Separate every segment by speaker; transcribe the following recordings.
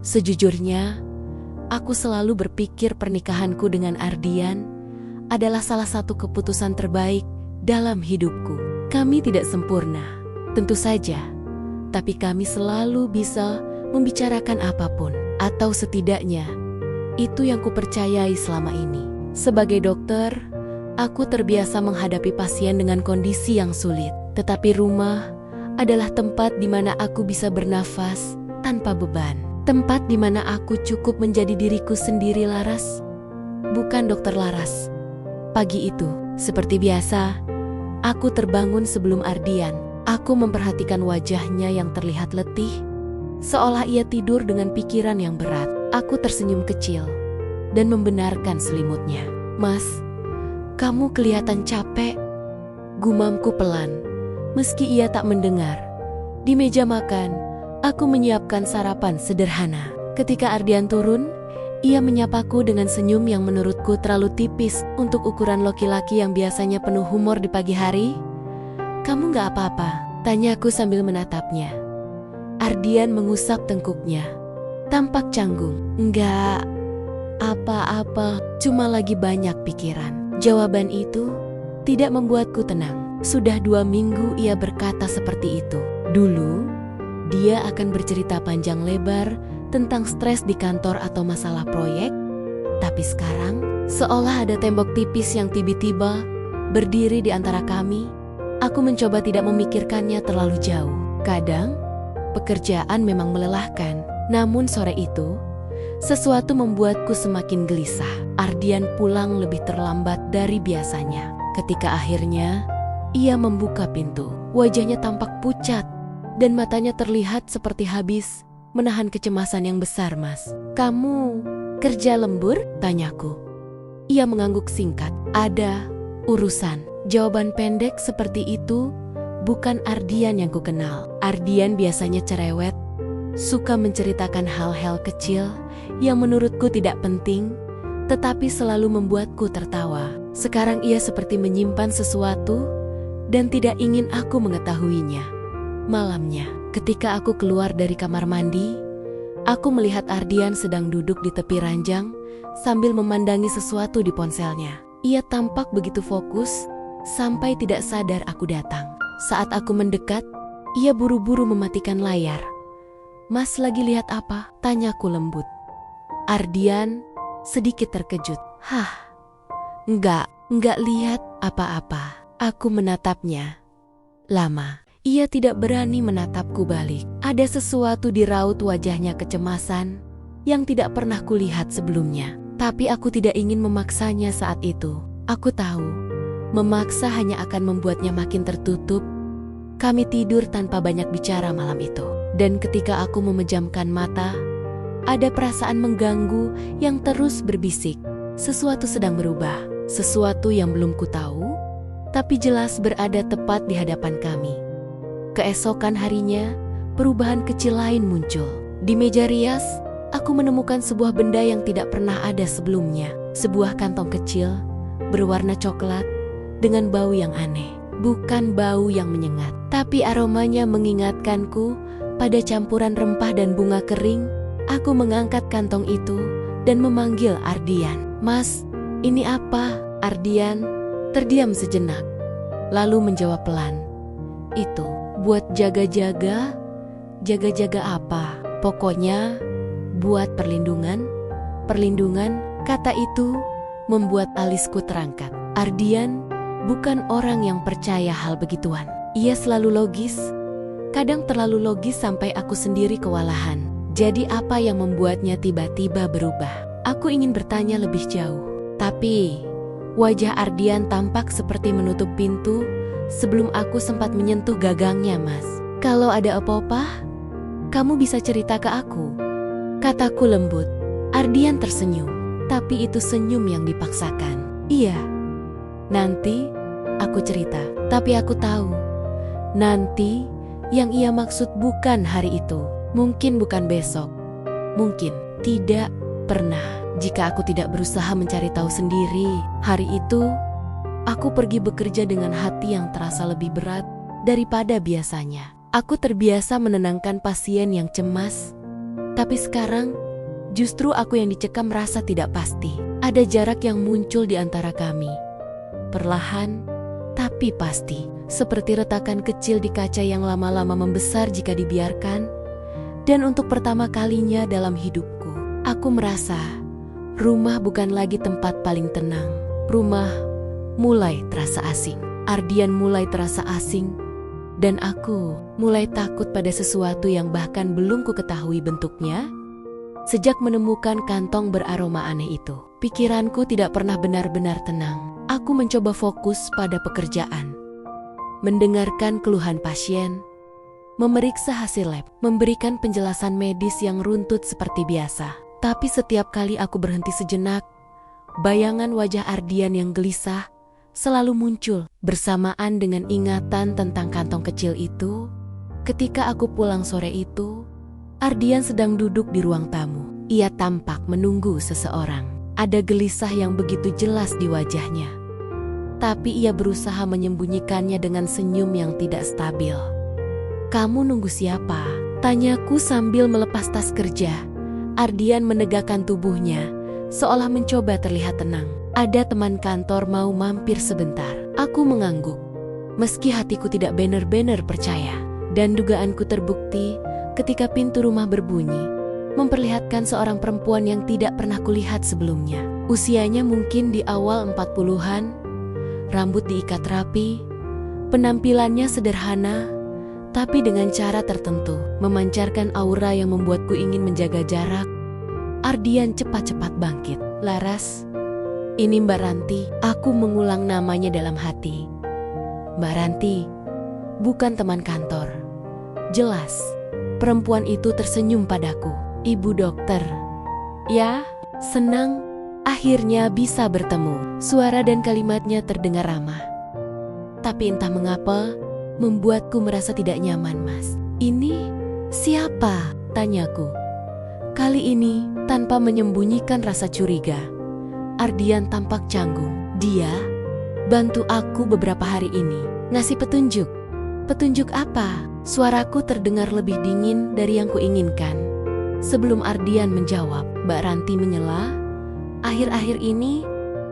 Speaker 1: Sejujurnya, aku selalu berpikir pernikahanku dengan Ardian adalah salah satu keputusan terbaik dalam hidupku. Kami tidak sempurna, tentu saja, tapi kami selalu bisa membicarakan apapun, atau setidaknya itu yang kupercayai selama ini. Sebagai dokter, aku terbiasa menghadapi pasien dengan kondisi yang sulit, tetapi rumah adalah tempat di mana aku bisa bernafas tanpa beban. Tempat di mana aku cukup menjadi diriku sendiri. Laras, bukan Dokter Laras. Pagi itu, seperti biasa, aku terbangun sebelum Ardian. Aku memperhatikan wajahnya yang terlihat letih, seolah ia tidur dengan pikiran yang berat. Aku tersenyum kecil dan membenarkan selimutnya. "Mas, kamu kelihatan capek," gumamku pelan, meski ia tak mendengar. Di meja makan, aku menyiapkan sarapan sederhana. Ketika Ardian turun, ia menyapaku dengan senyum yang menurutku terlalu tipis untuk ukuran laki-laki yang biasanya penuh humor di pagi hari. "Kamu gak apa-apa?" tanyaku sambil menatapnya. Ardian mengusap tengkuknya, tampak canggung. "Enggak apa-apa, cuma lagi banyak pikiran." Jawaban itu tidak membuatku tenang. Sudah 2 minggu ia berkata seperti itu. Dulu, dia akan bercerita panjang lebar tentang stres di kantor atau masalah proyek, tapi sekarang seolah ada tembok tipis yang tiba-tiba berdiri di antara kami. Aku mencoba tidak memikirkannya terlalu jauh. Kadang, pekerjaan memang melelahkan, namun sore itu, sesuatu membuatku semakin gelisah. Ardian pulang lebih terlambat dari biasanya. Ketika akhirnya, ia membuka pintu. Wajahnya tampak pucat, dan matanya terlihat seperti habis menahan kecemasan yang besar. "Mas, kamu kerja lembur?" tanyaku. Ia mengangguk singkat. "Ada urusan." Jawaban pendek seperti itu bukan Ardian yang kukenal. Ardian biasanya cerewet, suka menceritakan hal-hal kecil yang menurutku tidak penting, tetapi selalu membuatku tertawa. Sekarang ia seperti menyimpan sesuatu dan tidak ingin aku mengetahuinya. Malamnya, ketika aku keluar dari kamar mandi, aku melihat Ardian sedang duduk di tepi ranjang sambil memandangi sesuatu di ponselnya. Ia tampak begitu fokus sampai tidak sadar aku datang. Saat aku mendekat, ia buru-buru mematikan layar. "Mas lagi lihat apa?" tanyaku lembut. Ardian sedikit terkejut. Enggak lihat apa-apa." Aku menatapnya lama. Ia tidak berani menatapku balik. Ada sesuatu di raut wajahnya, kecemasan yang tidak pernah kulihat sebelumnya. Tapi aku tidak ingin memaksanya saat itu. Aku tahu, memaksa hanya akan membuatnya makin tertutup. Kami tidur tanpa banyak bicara malam itu. Dan ketika aku memejamkan mata, ada perasaan mengganggu yang terus berbisik. Sesuatu sedang berubah. Sesuatu yang belum ku tahu, tapi jelas berada tepat di hadapan kami. Keesokan harinya, perubahan kecil lain muncul. Di meja rias, aku menemukan sebuah benda yang tidak pernah ada sebelumnya. Sebuah kantong kecil, berwarna coklat, dengan bau yang aneh. Bukan bau yang menyengat, tapi aromanya mengingatkanku pada campuran rempah dan bunga kering. Aku mengangkat kantong itu dan memanggil Ardian. "Mas, ini apa?" Ardian terdiam sejenak, lalu menjawab pelan, "Itu buat jaga-jaga." "Jaga-jaga apa?" "Pokoknya buat perlindungan." "Perlindungan?" Kata itu membuat alisku terangkat. Ardian bukan orang yang percaya hal begituan. Ia selalu logis, kadang terlalu logis sampai aku sendiri kewalahan. Jadi apa yang membuatnya tiba-tiba berubah? Aku ingin bertanya lebih jauh, tapi wajah Ardian tampak seperti menutup pintu sebelum aku sempat menyentuh gagangnya. "Mas, kalau ada apa-apa, kamu bisa cerita ke aku," kataku lembut. Ardian tersenyum, tapi itu senyum yang dipaksakan. "Iya, nanti aku cerita." Tapi aku tahu, nanti yang ia maksud bukan hari itu. Mungkin bukan besok. Mungkin tidak pernah. Jika aku tidak berusaha mencari tahu sendiri, hari itu aku pergi bekerja dengan hati yang terasa lebih berat daripada biasanya. Aku terbiasa menenangkan pasien yang cemas, Tapi sekarang, justru aku yang dicekam rasa tidak pasti. Ada jarak yang muncul di antara kami. Perlahan, tapi pasti. Seperti retakan kecil di kaca yang lama-lama membesar jika dibiarkan. Dan untuk pertama kalinya dalam hidupku, aku merasa rumah bukan lagi tempat paling tenang. Rumah mulai terasa asing. Ardian mulai terasa asing. Dan aku mulai takut pada sesuatu yang bahkan belum ku ketahui bentuknya. Sejak menemukan kantong beraroma aneh itu, pikiranku tidak pernah benar-benar tenang. Aku mencoba fokus pada pekerjaan, mendengarkan keluhan pasien, memeriksa hasil lab, memberikan penjelasan medis yang runtut seperti biasa. Tapi setiap kali aku berhenti sejenak, bayangan wajah Ardian yang gelisah selalu muncul bersamaan dengan ingatan tentang kantong kecil itu. Ketika aku pulang sore itu, Ardian sedang duduk di ruang tamu. Ia tampak menunggu seseorang. Ada gelisah yang begitu jelas di wajahnya. Tapi ia berusaha menyembunyikannya dengan senyum yang tidak stabil. "Kamu nunggu siapa?" tanyaku sambil melepas tas kerja. Ardian menegakkan tubuhnya, seolah mencoba terlihat tenang. "Ada teman kantor mau mampir sebentar." Aku mengangguk, meski hatiku tidak benar-benar percaya. Dan dugaanku terbukti ketika pintu rumah berbunyi, memperlihatkan seorang perempuan yang tidak pernah kulihat sebelumnya. Usianya mungkin di awal 40-an, rambut diikat rapi, penampilannya sederhana, tapi dengan cara tertentu, memancarkan aura yang membuatku ingin menjaga jarak. Ardian cepat-cepat bangkit. "Laras, ini Mbak Ranti." Aku mengulang namanya dalam hati. Mbak Ranti, bukan teman kantor. Jelas, perempuan itu tersenyum padaku. "Ibu dokter." "Ya, senang akhirnya bisa bertemu." Suara dan kalimatnya terdengar ramah. Tapi entah mengapa, membuatku merasa tidak nyaman, "Mas, ini siapa?" tanyaku. Kali ini tanpa menyembunyikan rasa curiga. Ardian tampak canggung. "Dia bantu aku beberapa hari ini, ngasih petunjuk." "Petunjuk apa?" Suaraku terdengar lebih dingin dari yang kuinginkan. Sebelum Ardian menjawab, Mbak Ranti menyela, "Akhir-akhir ini,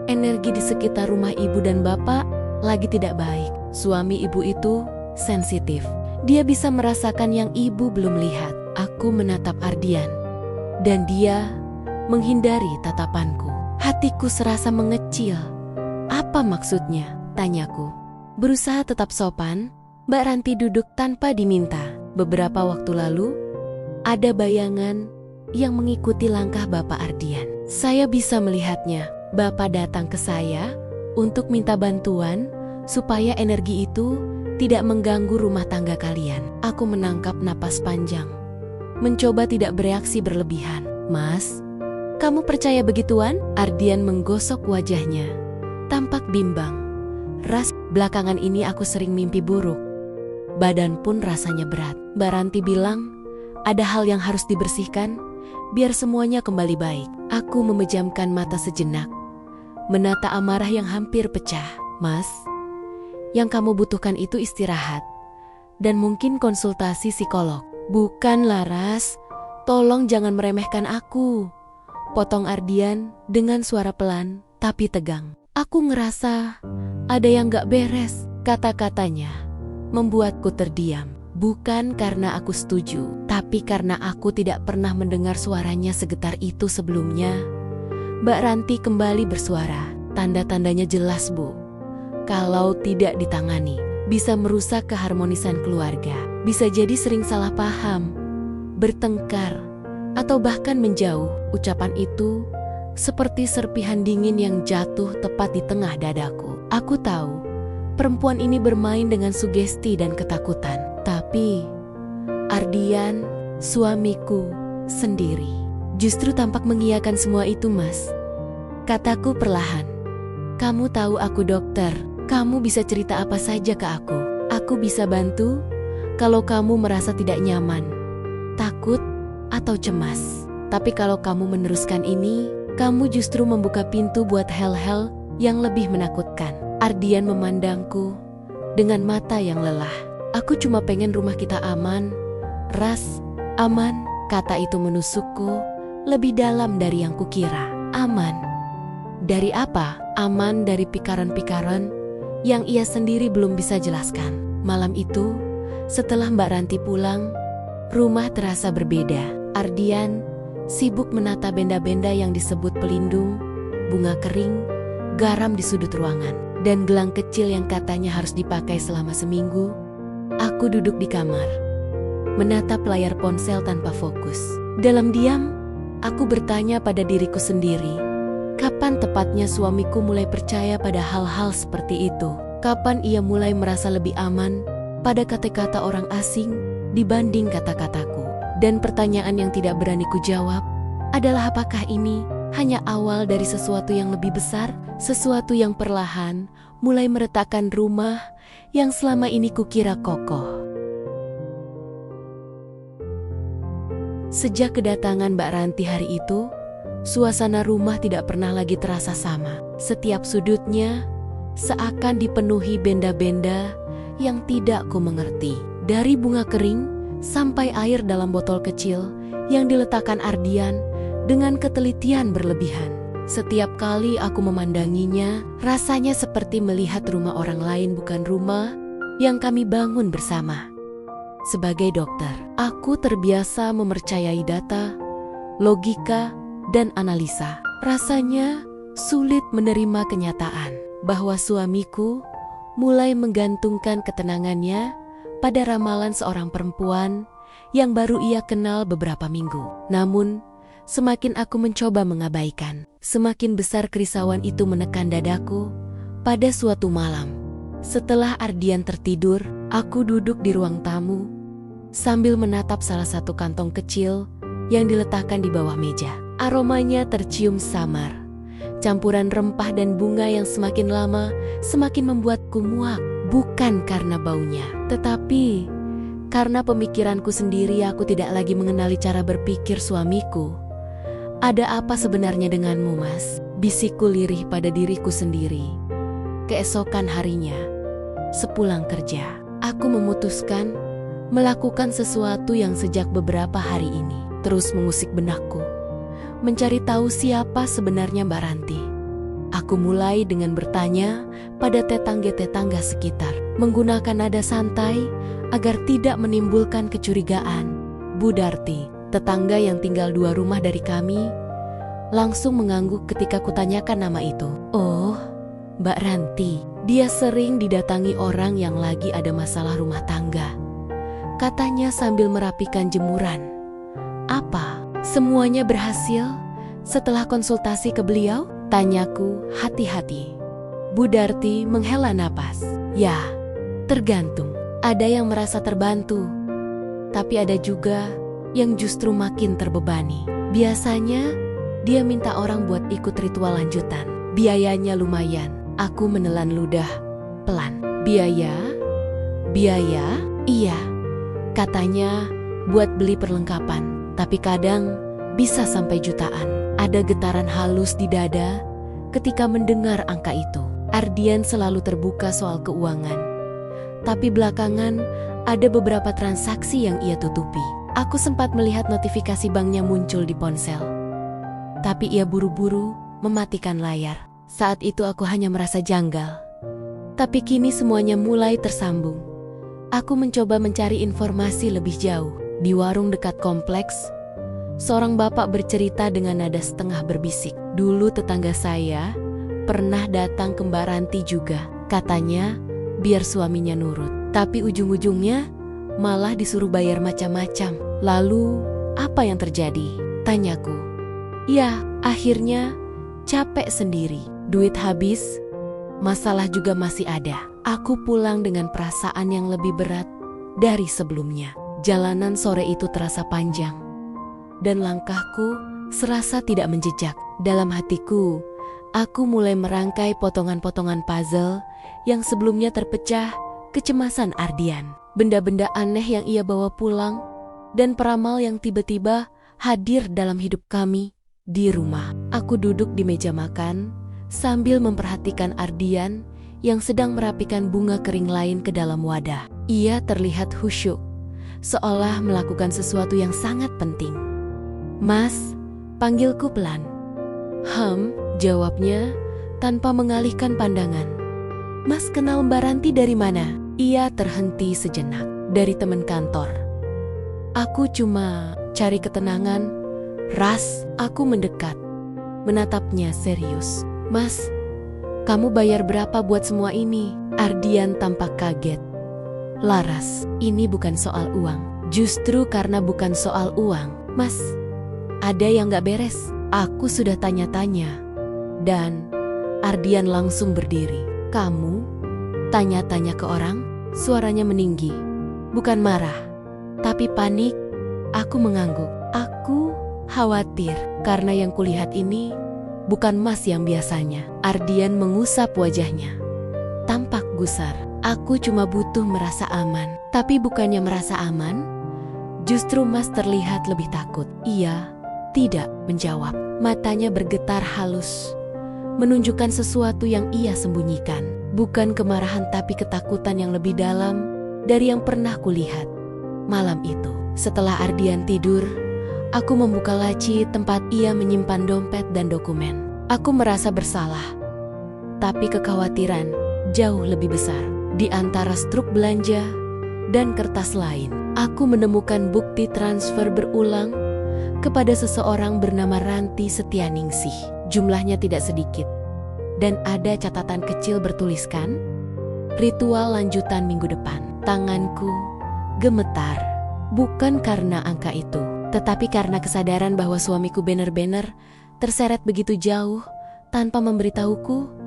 Speaker 1: energi di sekitar rumah ibu dan bapak lagi tidak baik. Suami ibu itu sensitif. Dia bisa merasakan yang ibu belum lihat." Aku menatap Ardian, dan dia menghindari tatapanku. Hatiku serasa mengecil. "Apa maksudnya?" tanyaku. Berusaha tetap sopan, Mbak Ranti duduk tanpa diminta. Beberapa waktu lalu, ada bayangan yang mengikuti langkah Bapak Ardian. Saya bisa melihatnya. Bapak datang ke saya untuk minta bantuan supaya energi itu tidak mengganggu rumah tangga kalian. Aku menangkap napas panjang, mencoba tidak bereaksi berlebihan. "Mas, kamu percaya begituan?" Ardian menggosok wajahnya, tampak bimbang. "Ras, belakangan ini aku sering mimpi buruk. Badan pun rasanya berat. Mbak Ranti bilang ada hal yang harus dibersihkan biar semuanya kembali baik." Aku memejamkan mata sejenak, menata amarah yang hampir pecah. "Mas, yang kamu butuhkan itu istirahat dan mungkin konsultasi psikolog." "Bukan, Laras. Tolong jangan meremehkan aku," potong Ardian dengan suara pelan tapi tegang. Aku ngerasa ada yang gak beres. Kata-katanya membuatku terdiam. Bukan karena aku setuju, tapi karena aku tidak pernah mendengar suaranya segetar itu sebelumnya. Mbak Ranti kembali bersuara. "Tanda-tandanya jelas, Bu. Kalau tidak ditangani, bisa merusak keharmonisan keluarga. Bisa jadi sering salah paham, bertengkar, atau bahkan menjauh." Ucapan itu seperti serpihan dingin yang jatuh tepat di tengah dadaku. Aku tahu perempuan ini bermain dengan sugesti dan ketakutan. Tapi Ardian, suamiku sendiri, justru tampak mengiyakan semua itu, Mas. Kataku perlahan. "Kamu tahu aku dokter. Kamu bisa cerita apa saja ke aku. Aku bisa bantu kalau kamu merasa tidak nyaman, takut, atau cemas. Tapi kalau kamu meneruskan ini, kamu justru membuka pintu buat hal-hal yang lebih menakutkan." Ardian memandangku dengan mata yang lelah. "Aku cuma pengen rumah kita aman, Ras, aman." Kata itu menusukku lebih dalam dari yang kukira. Aman. Dari apa? Aman dari pikaran-pikaran yang ia sendiri belum bisa jelaskan. Malam itu, setelah Mbak Ranti pulang, rumah terasa berbeda. Ardian sibuk menata benda-benda yang disebut pelindung, bunga kering, garam di sudut ruangan, dan gelang kecil yang katanya harus dipakai selama seminggu. Aku duduk di kamar, menatap layar ponsel tanpa fokus. Dalam diam, aku bertanya pada diriku sendiri, kapan tepatnya suamiku mulai percaya pada hal-hal seperti itu? Kapan ia mulai merasa lebih aman pada kata-kata orang asing dibanding kata-kataku? Dan pertanyaan yang tidak berani kujawab adalah, apakah ini hanya awal dari sesuatu yang lebih besar? Sesuatu yang perlahan mulai meretakkan rumah yang selama ini kukira kokoh. Sejak kedatangan Mbak Ranti hari itu, suasana rumah tidak pernah lagi terasa sama. Setiap sudutnya seakan dipenuhi benda-benda yang tidak ku mengerti. Dari bunga kering sampai air dalam botol kecil yang diletakkan Ardian dengan ketelitian berlebihan. Setiap kali aku memandanginya, rasanya seperti melihat rumah orang lain, bukan rumah yang kami bangun bersama. Sebagai dokter, aku terbiasa mempercayai data, logika, dan analisa. Rasanya sulit menerima kenyataan bahwa suamiku mulai menggantungkan ketenangannya pada ramalan seorang perempuan yang baru ia kenal beberapa minggu. Namun, semakin aku mencoba mengabaikan, semakin besar kerisauan itu menekan dadaku. Pada suatu malam, setelah Ardian tertidur, aku duduk di ruang tamu sambil menatap salah satu kantong kecil yang diletakkan di bawah meja. Aromanya tercium samar, campuran rempah dan bunga yang semakin lama semakin membuatku muak. Bukan karena baunya, tetapi karena pemikiranku sendiri. Aku tidak lagi mengenali cara berpikir suamiku. Ada apa sebenarnya denganmu, Mas? Bisikku lirih pada diriku sendiri. Keesokan harinya, sepulang kerja, aku memutuskan melakukan sesuatu yang sejak beberapa hari ini terus mengusik benakku, mencari tahu siapa sebenarnya Mbak Ranti. Aku mulai dengan bertanya pada tetangga-tetangga sekitar, menggunakan nada santai agar tidak menimbulkan kecurigaan. Bu Darti, tetangga yang tinggal 2 rumah dari kami, langsung mengangguk ketika kutanyakan nama itu. Oh, Mbak Ranti, dia sering didatangi orang yang lagi ada masalah rumah tangga, katanya sambil merapikan jemuran. Apa? Semuanya berhasil setelah konsultasi ke beliau? Tanyaku hati-hati. Bu Darti menghela napas. Ya, tergantung. Ada yang merasa terbantu, tapi ada juga yang justru makin terbebani. Biasanya dia minta orang buat ikut ritual lanjutan. Biayanya lumayan. Aku menelan ludah pelan. Biaya? Iya. Katanya buat beli perlengkapan, tapi kadang bisa sampai jutaan. Ada getaran halus di dada ketika mendengar angka itu. Ardian selalu terbuka soal keuangan, tapi belakangan ada beberapa transaksi yang ia tutupi. Aku sempat melihat notifikasi banknya muncul di ponsel, tapi ia buru-buru mematikan layar. Saat itu aku hanya merasa janggal, tapi kini semuanya mulai tersambung. Aku mencoba mencari informasi lebih jauh. Di warung dekat kompleks, seorang bapak bercerita dengan nada setengah berbisik. Dulu tetangga saya pernah datang ke Mbak Ranti juga. Katanya biar suaminya nurut, tapi ujung-ujungnya malah disuruh bayar macam-macam. Lalu apa yang terjadi? Tanyaku. Ya, akhirnya capek sendiri. Duit habis, masalah juga masih ada. Aku pulang dengan perasaan yang lebih berat dari sebelumnya. Jalanan sore itu terasa panjang, dan langkahku serasa tidak menjejak. Dalam hatiku, aku mulai merangkai potongan-potongan puzzle yang sebelumnya terpecah. Kecemasan Ardian, benda-benda aneh yang ia bawa pulang, dan peramal yang tiba-tiba hadir dalam hidup kami di rumah. Aku duduk di meja makan sambil memperhatikan Ardian yang sedang merapikan bunga kering lain ke dalam wadah. Ia terlihat khusyuk, seolah melakukan sesuatu yang sangat penting. "Mas," panggilku pelan. Jawabnya tanpa mengalihkan pandangan. "Mas kenal Mbak Ranti dari mana?" Ia terhenti sejenak. "Dari teman kantor." "Aku cuma cari ketenangan." "Ras," aku mendekat, menatapnya serius. "Mas, kamu bayar berapa buat semua ini?" Ardian tampak kaget. "Laras, ini bukan soal uang." "Justru karena bukan soal uang, Mas, ada yang gak beres." Aku sudah tanya-tanya. Dan Ardian langsung berdiri. "Kamu tanya-tanya ke orang?" Suaranya meninggi. Bukan marah, tapi panik. Aku mengangguk. Aku khawatir karena yang kulihat ini bukan Mas yang biasanya. Ardian mengusap wajahnya. Tampak gusar. "Aku cuma butuh merasa aman." Tapi bukannya merasa aman, justru Mas terlihat lebih takut. Ia tidak menjawab. Matanya bergetar halus, menunjukkan sesuatu yang ia sembunyikan. Bukan kemarahan tapi ketakutan yang lebih dalam dari yang pernah kulihat. Malam itu, setelah Ardian tidur, aku membuka laci tempat ia menyimpan dompet dan dokumen. Aku merasa bersalah, tapi kekhawatiran jauh lebih besar. Di antara struk belanja dan kertas lain, aku menemukan bukti transfer berulang kepada seseorang bernama Ranti Setianingsih. Jumlahnya tidak sedikit. Dan ada catatan kecil bertuliskan, "Ritual lanjutan minggu depan." Tanganku gemetar. Bukan karena angka itu, tetapi karena kesadaran bahwa suamiku benar-benar terseret begitu jauh tanpa memberitahuku.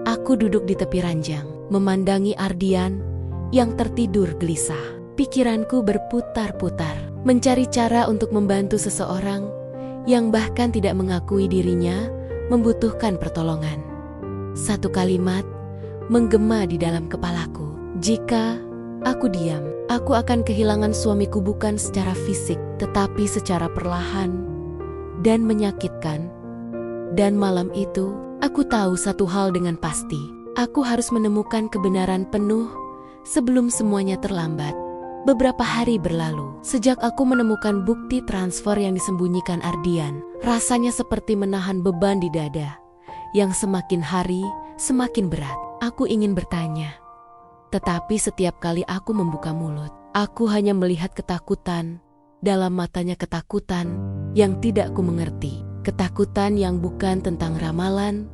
Speaker 1: Aku duduk di tepi ranjang, memandangi Ardian yang tertidur gelisah. Pikiranku berputar-putar, mencari cara untuk membantu seseorang yang bahkan tidak mengakui dirinya membutuhkan pertolongan. Satu kalimat menggema di dalam kepalaku. Jika aku diam, aku akan kehilangan suamiku bukan secara fisik, tetapi secara perlahan dan menyakitkan. Dan malam itu, aku tahu satu hal dengan pasti. Aku harus menemukan kebenaran penuh sebelum semuanya terlambat. Beberapa hari berlalu, sejak aku menemukan bukti transfer yang disembunyikan Ardian. Rasanya seperti menahan beban di dada, yang semakin hari semakin berat. Aku ingin bertanya, tetapi setiap kali aku membuka mulut, aku hanya melihat ketakutan. Dalam matanya ketakutan yang tidak ku mengerti. Ketakutan yang bukan tentang ramalan,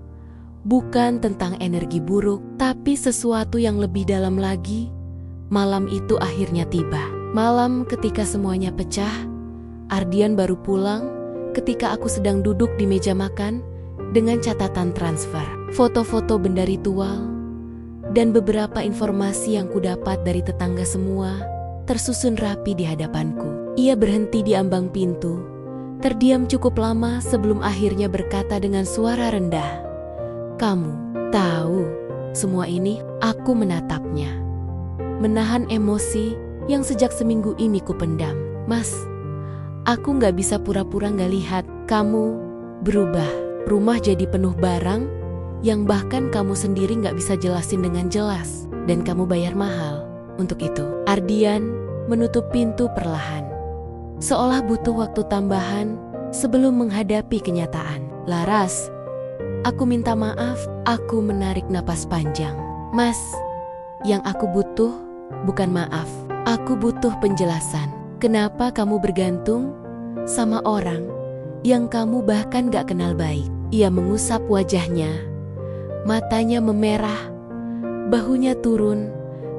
Speaker 1: bukan tentang energi buruk, tapi sesuatu yang lebih dalam lagi. Malam itu akhirnya tiba. Malam ketika semuanya pecah. Ardian baru pulang ketika aku sedang duduk di meja makan dengan catatan transfer, foto-foto benda ritual, dan beberapa informasi yang kudapat dari tetangga semua tersusun rapi di hadapanku. Ia berhenti di ambang pintu, terdiam cukup lama sebelum akhirnya berkata dengan suara rendah, "Kamu tahu semua ini?" Aku menatapnya, menahan emosi yang sejak seminggu ini kupendam. "Mas, aku gak bisa pura-pura gak lihat. Kamu berubah. Rumah jadi penuh barang yang bahkan kamu sendiri gak bisa jelasin dengan jelas. Dan kamu bayar mahal untuk itu." Ardian menutup pintu perlahan, seolah butuh waktu tambahan sebelum menghadapi kenyataan. "Laras, aku minta maaf." Aku menarik napas panjang. "Mas, yang aku butuh bukan maaf. Aku butuh penjelasan. Kenapa kamu bergantung sama orang yang kamu bahkan gak kenal baik?" Ia mengusap wajahnya. Matanya memerah, bahunya turun,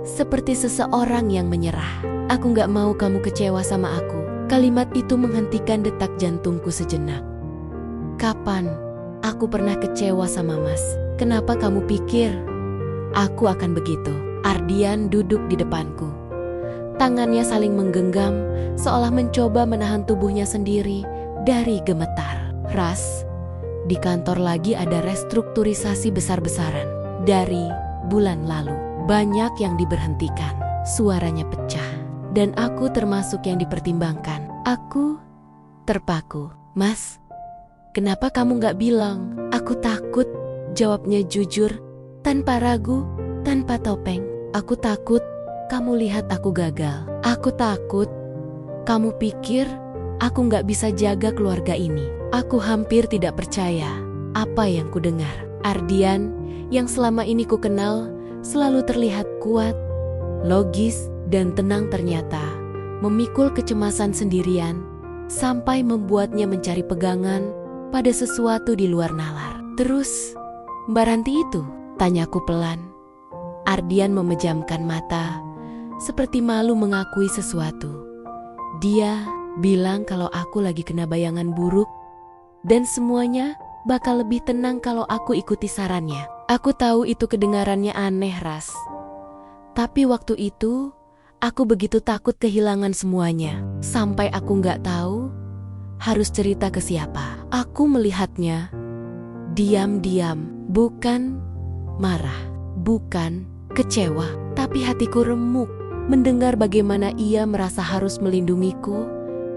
Speaker 1: seperti seseorang yang menyerah. "Aku gak mau kamu kecewa sama aku." Kalimat itu menghentikan detak jantungku sejenak. "Kapan aku pernah kecewa sama Mas? Kenapa kamu pikir aku akan begitu?" Ardian duduk di depanku. Tangannya saling menggenggam, seolah mencoba menahan tubuhnya sendiri dari gemetar. "Ras, di kantor lagi ada restrukturisasi besar-besaran. Dari bulan lalu, banyak yang diberhentikan." Suaranya pecah, dan aku termasuk yang dipertimbangkan. Aku terpaku. "Mas, kenapa kamu gak bilang?" "Aku takut," jawabnya jujur, tanpa ragu, tanpa topeng. "Aku takut kamu lihat aku gagal. Aku takut Kamu pikir aku nggak bisa jaga keluarga ini? Aku hampir tidak percaya apa yang kudengar. Ardian yang selama ini ku kenal selalu terlihat kuat, logis, dan tenang ternyata memikul kecemasan sendirian sampai membuatnya mencari pegangan pada sesuatu di luar nalar. Terus, Mbak Ranti itu? Tanyaku pelan. Ardian memejamkan mata, seperti malu mengakui sesuatu. Dia bilang kalau aku lagi kena bayangan buruk, dan semuanya bakal lebih tenang kalau aku ikuti sarannya. Aku tahu itu kedengarannya aneh, Ras. Tapi waktu itu, aku begitu takut kehilangan semuanya. Sampai aku nggak tahu harus cerita ke siapa. Aku melihatnya diam-diam, bukan marah, bukan kecewa, tapi hatiku remuk mendengar bagaimana ia merasa harus melindungiku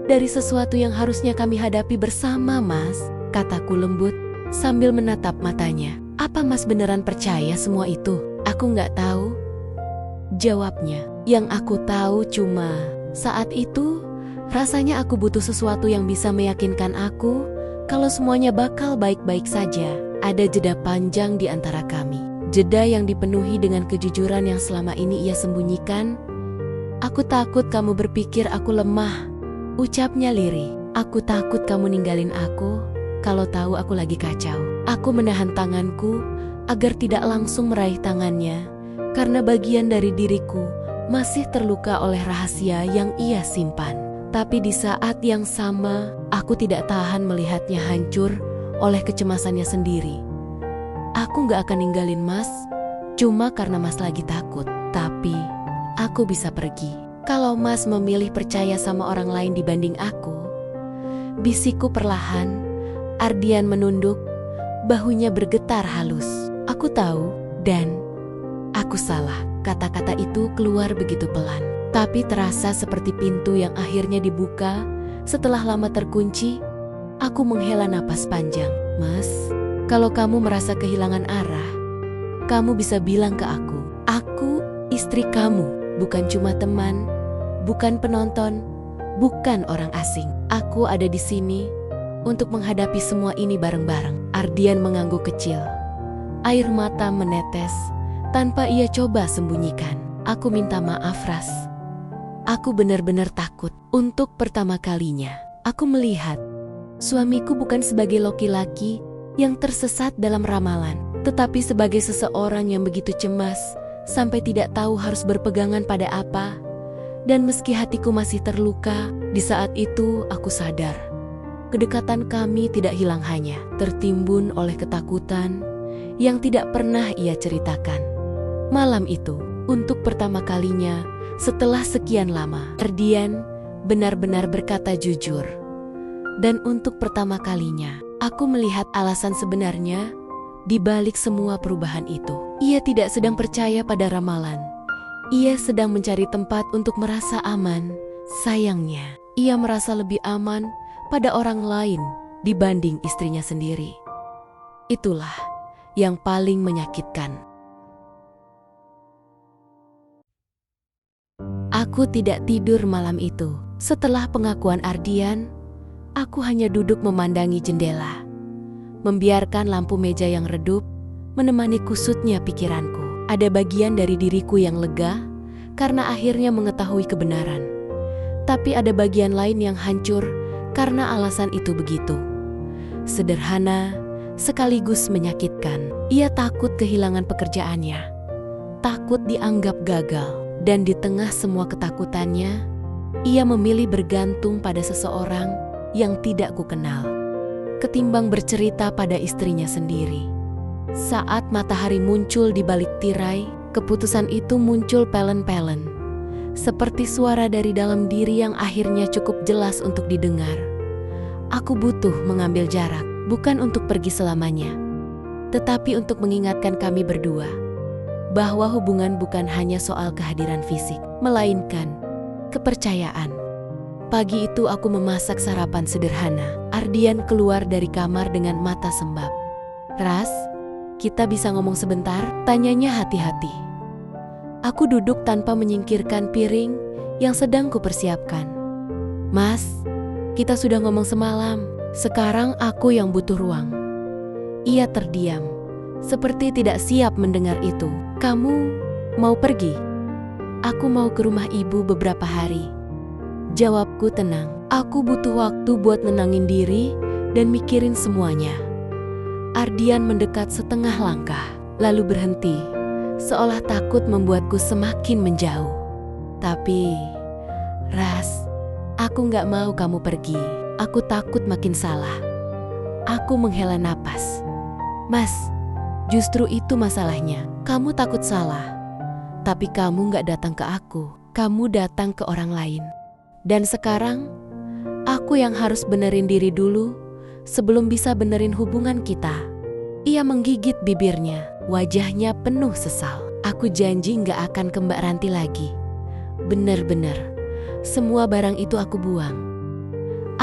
Speaker 1: dari sesuatu yang harusnya kami hadapi bersama, Mas. Kataku lembut sambil menatap matanya. Apa Mas beneran percaya semua itu? Aku nggak tahu jawabnya. Yang aku tahu cuma saat itu rasanya aku butuh sesuatu yang bisa meyakinkan aku kalau semuanya bakal baik-baik saja. Ada jeda panjang di antara kami. Jeda yang dipenuhi dengan kejujuran yang selama ini ia sembunyikan. Aku takut kamu berpikir aku lemah, ucapnya lirih. Aku takut kamu ninggalin aku kalau tahu aku lagi kacau. Aku menahan tanganku agar tidak langsung meraih tangannya, karena bagian dari diriku masih terluka oleh rahasia yang ia simpan. Tapi di saat yang sama, aku tidak tahan melihatnya hancur oleh kecemasannya sendiri. Aku gak akan ninggalin Mas, cuma karena Mas lagi takut. Tapi aku bisa pergi. Kalau Mas memilih percaya sama orang lain dibanding aku, bisikku perlahan. Ardian menunduk, bahunya bergetar halus. Aku tahu, dan aku salah. Kata-kata itu keluar begitu pelan, tapi terasa seperti pintu yang akhirnya dibuka setelah lama terkunci. Aku menghela napas panjang. Mas, kalau kamu merasa kehilangan arah, kamu bisa bilang ke aku. Aku istri kamu, bukan cuma teman, bukan penonton, bukan orang asing. Aku ada di sini untuk menghadapi semua ini bareng-bareng. Ardian mengangguk kecil. Air mata menetes tanpa ia coba sembunyikan. Aku minta maaf, Ras. Aku benar-benar takut. Untuk pertama kalinya, aku melihat suamiku bukan sebagai laki-laki yang tersesat dalam ramalan, tetapi sebagai seseorang yang begitu cemas sampai tidak tahu harus berpegangan pada apa. Dan meski hatiku masih terluka, di saat itu aku sadar kedekatan kami tidak hilang hanya tertimbun oleh ketakutan yang tidak pernah ia ceritakan. Malam itu, untuk pertama kalinya setelah sekian lama, Ardian benar-benar berkata jujur. Dan untuk pertama kalinya, aku melihat alasan sebenarnya di balik semua perubahan itu. Ia tidak sedang percaya pada ramalan. Ia sedang mencari tempat untuk merasa aman. Sayangnya, ia merasa lebih aman pada orang lain dibanding istrinya sendiri. Itulah yang paling menyakitkan. Aku tidak tidur malam itu. Setelah pengakuan Ardian, aku hanya duduk memandangi jendela, membiarkan lampu meja yang redup menemani kusutnya pikiranku. Ada bagian dari diriku yang lega karena akhirnya mengetahui kebenaran. Tapi ada bagian lain yang hancur karena alasan itu begitu sederhana sekaligus menyakitkan. Ia takut kehilangan pekerjaannya, takut dianggap gagal, dan di tengah semua ketakutannya, ia memilih bergantung pada seseorang yang tidak kukenal, ketimbang bercerita pada istrinya sendiri. Saat matahari muncul di balik tirai, keputusan itu muncul pelen-pelen, seperti suara dari dalam diri yang akhirnya cukup jelas untuk didengar. Aku butuh mengambil jarak, bukan untuk pergi selamanya, tetapi untuk mengingatkan kami berdua bahwa hubungan bukan hanya soal kehadiran fisik, melainkan kepercayaan. Pagi itu aku memasak sarapan sederhana. Ardian keluar dari kamar dengan mata sembab. Ras, kita bisa ngomong sebentar? Tanyanya hati-hati. Aku duduk tanpa menyingkirkan piring yang sedang kupersiapkan. Mas, kita sudah ngomong semalam. Sekarang aku yang butuh ruang. Ia terdiam, seperti tidak siap mendengar itu. Kamu mau pergi? Aku mau ke rumah ibu beberapa hari. Jawabku tenang. Aku butuh waktu buat nenangin diri dan mikirin semuanya. Ardian mendekat setengah langkah, lalu berhenti, seolah takut membuatku semakin menjauh. Tapi, Ras, aku gak mau kamu pergi. Aku takut makin salah. Aku menghela napas. Mas, justru itu masalahnya. Kamu takut salah. Tapi kamu gak datang ke aku. Kamu datang ke orang lain. Dan sekarang, aku yang harus benerin diri dulu sebelum bisa benerin hubungan kita. Ia menggigit bibirnya, wajahnya penuh sesal. Aku janji gak akan ke Mbak Ranti lagi. Bener-bener, semua barang itu aku buang.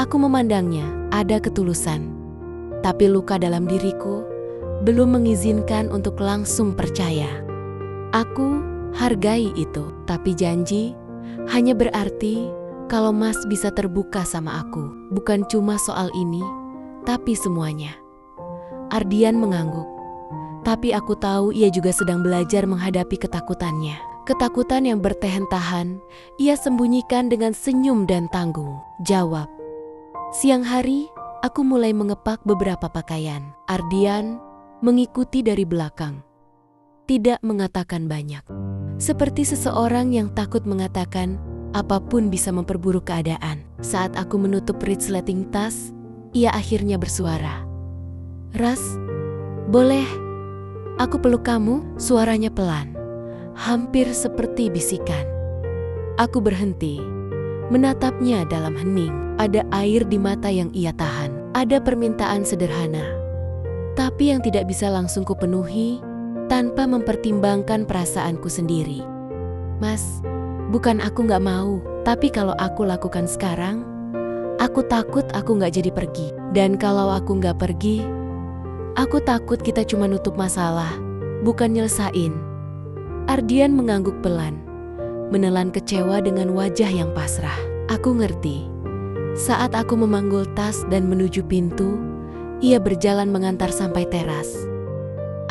Speaker 1: Aku memandangnya, ada ketulusan. Tapi luka dalam diriku belum mengizinkan untuk langsung percaya. Aku hargai itu, tapi janji hanya berarti kalau Mas bisa terbuka sama aku. Bukan cuma soal ini, tapi semuanya. Ardian mengangguk. Tapi aku tahu ia juga sedang belajar menghadapi ketakutannya. Ketakutan yang bertahan-tahan, ia sembunyikan dengan senyum dan tanggung. Jawab. Siang hari, aku mulai mengepak beberapa pakaian. Ardian mengikuti dari belakang. Tidak mengatakan banyak. Seperti seseorang yang takut mengatakan apapun bisa memperburuk keadaan. Saat aku menutup resleting tas, ia akhirnya bersuara. Ras, boleh aku peluk kamu? Suaranya pelan, hampir seperti bisikan. Aku berhenti, menatapnya dalam hening. Ada air di mata yang ia tahan. Ada permintaan sederhana, tapi yang tidak bisa langsung kupenuhi tanpa mempertimbangkan perasaanku sendiri. Mas, bukan aku gak mau, tapi kalau aku lakukan sekarang, aku takut aku gak jadi pergi. Dan kalau aku gak pergi, aku takut kita cuma nutup masalah, bukan nyelesain. Ardian mengangguk pelan, menelan kecewa dengan wajah yang pasrah. Aku ngerti. Saat aku memanggul tas dan menuju pintu, ia berjalan mengantar sampai teras.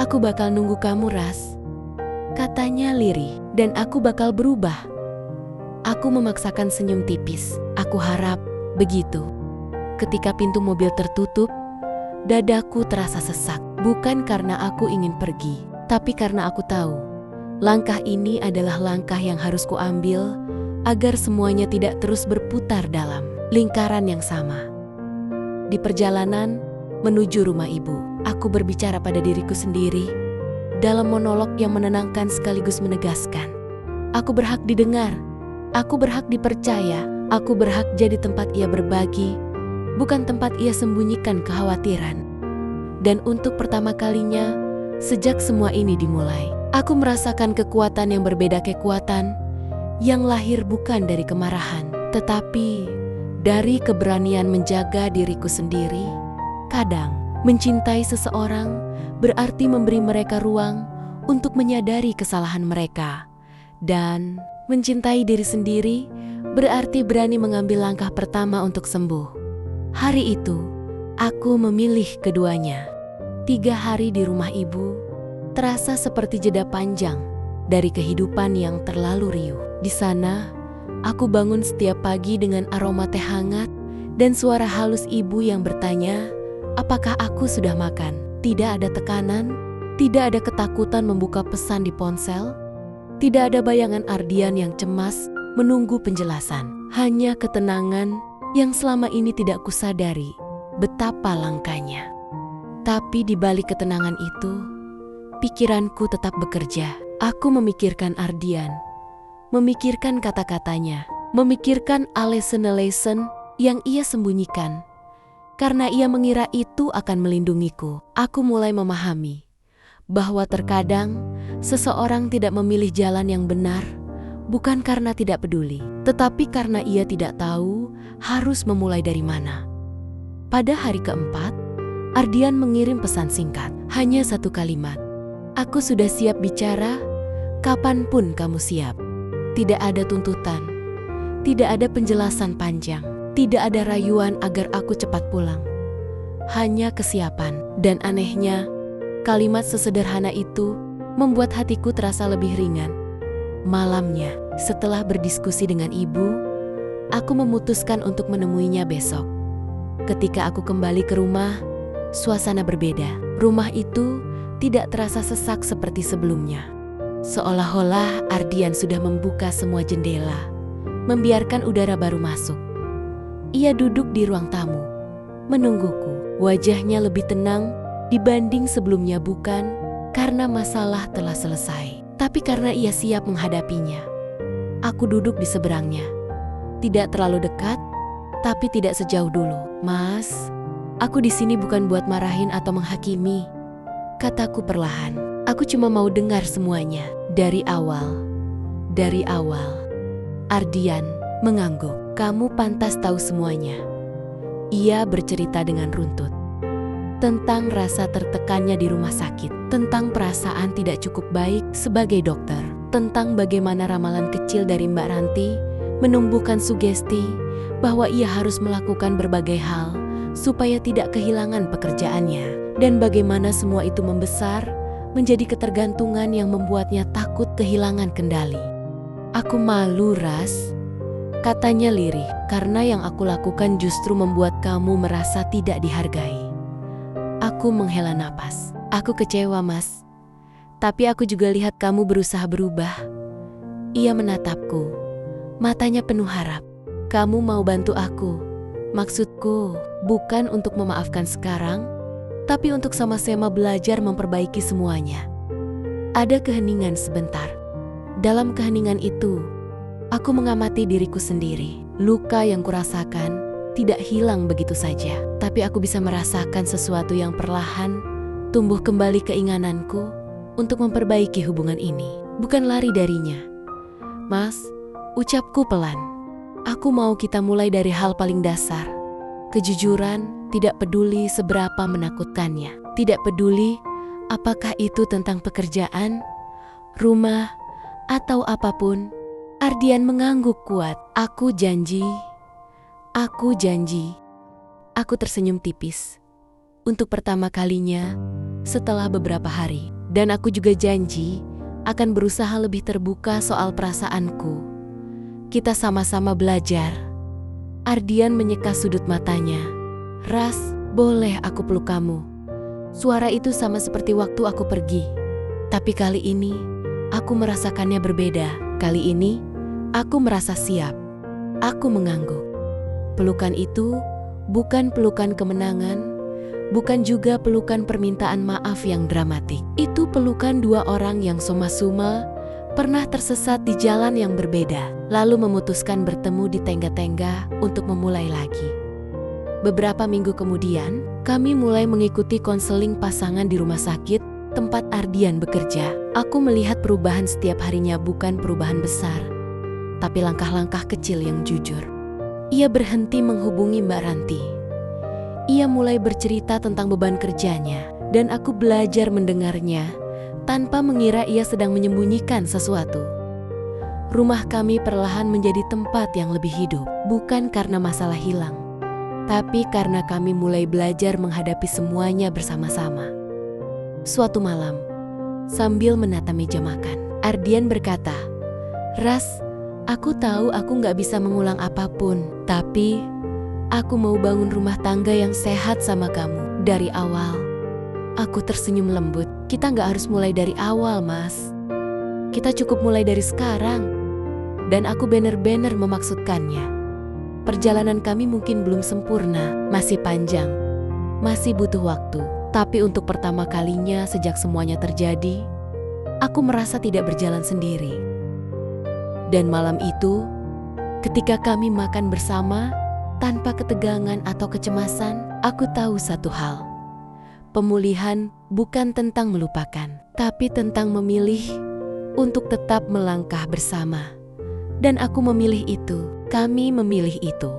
Speaker 1: Aku bakal nunggu kamu, Ras, katanya lirih, dan aku bakal berubah. Aku memaksakan senyum tipis. Aku harap begitu. Ketika pintu mobil tertutup, dadaku terasa sesak. Bukan karena aku ingin pergi, tapi karena aku tahu langkah ini adalah langkah yang harus kuambil agar semuanya tidak terus berputar dalam lingkaran yang sama. Di perjalanan menuju rumah ibu, aku berbicara pada diriku sendiri dalam monolog yang menenangkan sekaligus menegaskan. Aku berhak didengar, aku berhak dipercaya, aku berhak jadi tempat ia berbagi, bukan tempat ia sembunyikan kekhawatiran. Dan untuk pertama kalinya, sejak semua ini dimulai, aku merasakan kekuatan yang berbeda, kekuatan yang lahir bukan dari kemarahan, tetapi dari keberanian menjaga diriku sendiri. Kadang, mencintai seseorang berarti memberi mereka ruang untuk menyadari kesalahan mereka. Dan mencintai diri sendiri berarti berani mengambil langkah pertama untuk sembuh. Hari itu, aku memilih keduanya. 3 hari di rumah ibu terasa seperti jeda panjang dari kehidupan yang terlalu riuh. Di sana, aku bangun setiap pagi dengan aroma teh hangat dan suara halus ibu yang bertanya, apakah aku sudah makan? Tidak ada tekanan, tidak ada ketakutan membuka pesan di ponsel, tidak ada bayangan Ardian yang cemas menunggu penjelasan. Hanya ketenangan yang selama ini tidak kusadari betapa langkanya. Tapi di balik ketenangan itu, pikiranku tetap bekerja. Aku memikirkan Ardian, memikirkan kata-katanya, memikirkan alasan-alasan yang ia sembunyikan. Karena ia mengira itu akan melindungiku, aku mulai memahami bahwa terkadang seseorang tidak memilih jalan yang benar, bukan karena tidak peduli, tetapi karena ia tidak tahu harus memulai dari mana. Pada hari keempat, Ardian mengirim pesan singkat, hanya 1 kalimat. Aku sudah siap bicara, kapanpun kamu siap. Tidak ada tuntutan, tidak ada penjelasan panjang. Tidak ada rayuan agar aku cepat pulang. Hanya kesiapan. Dan anehnya, kalimat sesederhana itu membuat hatiku terasa lebih ringan. Malamnya, setelah berdiskusi dengan ibu, aku memutuskan untuk menemuinya besok. Ketika aku kembali ke rumah, suasana berbeda. Rumah itu tidak terasa sesak seperti sebelumnya. Seolah-olah Ardian sudah membuka semua jendela, membiarkan udara baru masuk. Ia duduk di ruang tamu, menungguku. Wajahnya lebih tenang dibanding sebelumnya, bukan karena masalah telah selesai, tapi karena ia siap menghadapinya. Aku duduk di seberangnya. Tidak terlalu dekat, tapi tidak sejauh dulu. "Mas, aku di sini bukan buat marahin atau menghakimi," kataku perlahan. "Aku cuma mau dengar semuanya dari awal." Dari awal. Ardian mengangguk. "Kamu pantas tahu semuanya." Ia bercerita dengan runtut. Tentang rasa tertekannya di rumah sakit, tentang perasaan tidak cukup baik sebagai dokter, tentang bagaimana ramalan kecil dari Mbak Ranti menumbuhkan sugesti bahwa ia harus melakukan berbagai hal supaya tidak kehilangan pekerjaannya, dan bagaimana semua itu membesar menjadi ketergantungan yang membuatnya takut kehilangan kendali. "Aku malu, Ras," katanya lirih, "karena yang aku lakukan justru membuat kamu merasa tidak dihargai." Aku menghela napas. "Aku kecewa, Mas. Tapi aku juga lihat kamu berusaha berubah." Ia menatapku, matanya penuh harap. "Kamu mau bantu aku. Maksudku, bukan untuk memaafkan sekarang, tapi untuk sama-sama belajar memperbaiki semuanya." Ada keheningan sebentar. Dalam keheningan itu, aku mengamati diriku sendiri. Luka yang kurasakan tidak hilang begitu saja, tapi aku bisa merasakan sesuatu yang perlahan tumbuh kembali keinginanku untuk memperbaiki hubungan ini. Bukan lari darinya. "Mas," ucapku pelan, "aku mau kita mulai dari hal paling dasar. Kejujuran, tidak peduli seberapa menakutkannya. Tidak peduli apakah itu tentang pekerjaan, rumah, atau apapun." Ardian mengangguk kuat. Aku janji." Aku tersenyum tipis. Untuk pertama kalinya setelah beberapa hari. Dan aku juga janji akan berusaha lebih terbuka soal perasaanku. Kita sama-sama belajar. Ardian menyeka sudut matanya. "Ras, boleh aku peluk kamu?" Suara itu sama seperti waktu aku pergi. Tapi kali ini aku merasakannya berbeda. Kali ini aku merasa siap. Aku mengangguk. Pelukan itu bukan pelukan kemenangan, bukan juga pelukan permintaan maaf yang dramatik. Itu pelukan dua orang yang soma-suma pernah tersesat di jalan yang berbeda, lalu memutuskan bertemu di tengga-tengga untuk memulai lagi. Beberapa minggu kemudian, kami mulai mengikuti konseling pasangan di rumah sakit tempat Ardian bekerja. Aku melihat perubahan setiap harinya, bukan perubahan besar, tapi langkah-langkah kecil yang jujur. Ia berhenti menghubungi Mbak Ranti. Ia mulai bercerita tentang beban kerjanya, dan aku belajar mendengarnya tanpa mengira ia sedang menyembunyikan sesuatu. Rumah kami perlahan menjadi tempat yang lebih hidup, bukan karena masalah hilang, tapi karena kami mulai belajar menghadapi semuanya bersama-sama. Suatu malam, sambil menata meja makan, Ardian berkata, "Ras, aku tahu aku gak bisa mengulang apapun, tapi aku mau bangun rumah tangga yang sehat sama kamu dari awal." Aku tersenyum lembut. "Kita gak harus mulai dari awal, Mas. Kita cukup mulai dari sekarang." Dan aku benar-benar memaksudkannya. Perjalanan kami mungkin belum sempurna, masih panjang, masih butuh waktu. Tapi untuk pertama kalinya sejak semuanya terjadi, aku merasa tidak berjalan sendiri. Dan malam itu, ketika kami makan bersama, tanpa ketegangan atau kecemasan, aku tahu satu hal. Pemulihan bukan tentang melupakan, tapi tentang memilih untuk tetap melangkah bersama. Dan aku memilih itu, kami memilih itu.